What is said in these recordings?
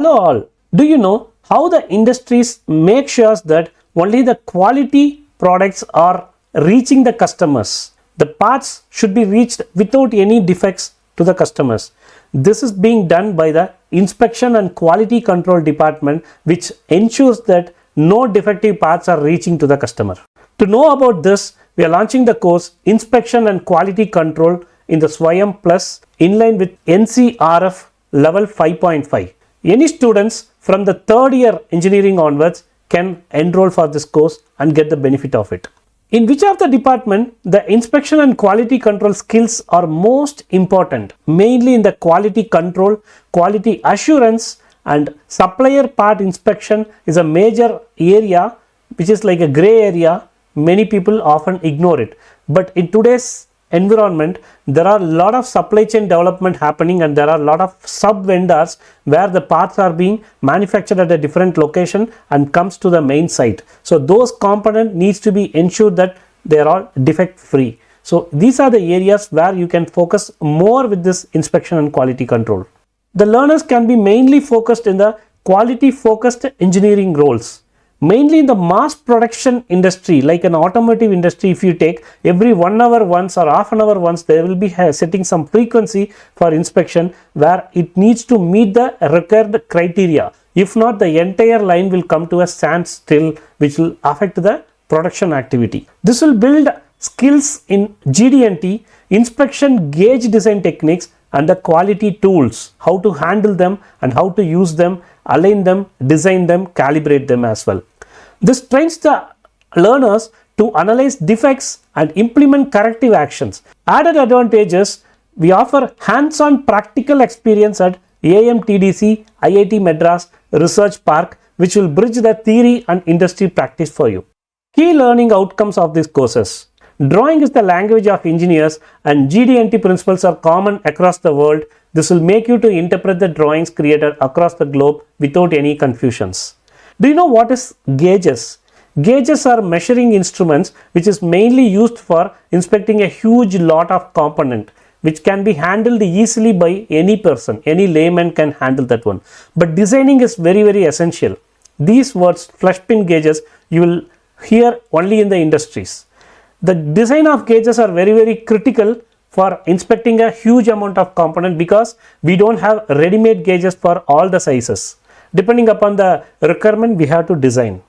Hello all, do you know how the industries make sure that only the quality products are reaching the customers? The parts should be reached without any defects to the customers. This is being done by the Inspection and Quality Control Department, which ensures that no defective parts are reaching to the customer. To know about this, we are launching the course Inspection and Quality Control in the SWAYAM Plus in line with NCrF Level 5.5. Any students from the third year engineering onwards can enroll for this course and get the benefit of it. In which of the department the inspection and quality control skills are most important? Mainly in the quality control, quality assurance and supplier part inspection is a major area which is like a gray area. Many people often ignore it. But in today's environment, there are a lot of supply chain development happening and there are a lot of sub vendors where the parts are being manufactured at a different location and comes to the main site. So those components needs to be ensured that they are all defect free. So these are the areas where you can focus more with this inspection and quality control. The learners can be mainly focused in the quality focused engineering roles. Mainly in the mass production industry, like an automotive industry, if you take every 1 hour once or half an hour once, they will be setting some frequency for inspection where it needs to meet the required criteria. If not, the entire line will come to a standstill, which will affect the production activity. This will build skills in GD&T, inspection gauge design techniques and the quality tools, how to handle them and how to use them, align them, design them, calibrate them as well. This trains the learners to analyze defects and implement corrective actions. Added advantages, we offer hands-on practical experience at AMTDC, IIT Madras Research Park, which will bridge the theory and industry practice for you. Key learning outcomes of these courses. Drawing is the language of engineers and GD&T principles are common across the world. This will make you to interpret the drawings created across the globe without any confusions. Do you know what is gauges? Gauges are measuring instruments which is mainly used for inspecting a huge lot of component which can be handled easily by any person. Any layman can handle that one. But designing is very essential. These words, flush pin gauges, you will hear only in the industries. The design of gauges are very critical for inspecting a huge amount of component because we don't have ready-made gauges for all the sizes. Depending upon the requirement, we have to design.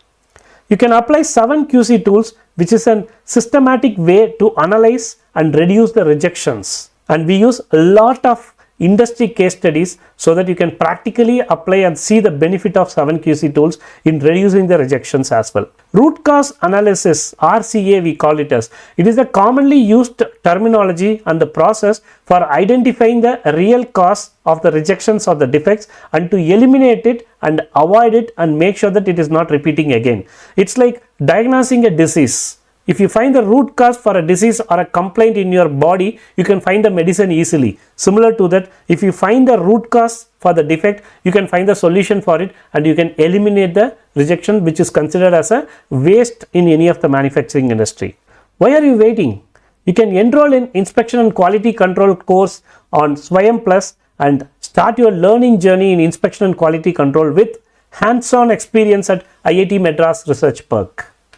You can apply 7 QC tools, which is a systematic way to analyze and reduce the rejections. And we use a lot of industry case studies so that you can practically apply and see the benefit of 7 QC tools in reducing the rejections as well. Root cause analysis, RCA we call it as. It is a commonly used terminology and the process for identifying the real cause of the rejections or the defects and to eliminate it and avoid it and make sure that it is not repeating again. It's like diagnosing a disease. If you find the root cause for a disease or a complaint in your body, you can find the medicine easily. Similar to that, if you find the root cause for the defect, you can find the solution for it and you can eliminate the rejection which is considered as a waste in any of the manufacturing industry. Why are you waiting? You can enroll in Inspection and Quality Control course on SWAYAM Plus and start your learning journey in Inspection and Quality Control with hands-on experience at IIT Madras Research Park.